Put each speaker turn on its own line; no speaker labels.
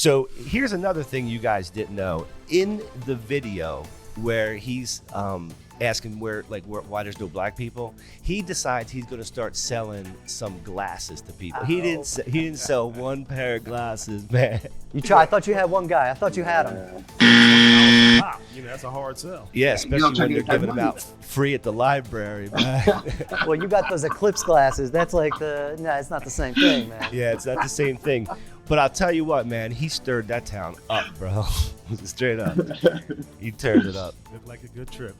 So here's another thing you guys didn't know. In the video where he's asking why there's no black people, he decides he's going to start selling some glasses to people. He didn't sell one pair of glasses, man.
You try. I thought you had one guy. I thought you had him.
That's a hard sell.
Yeah, especially when they're giving them out free at the library, man.
Well, you got those Eclipse glasses. That's like it's not the same thing, man.
Yeah, it's not the same thing. But I'll tell you what, man, he stirred that town up, bro. Straight up. He turned it up.
Looked like a good trip.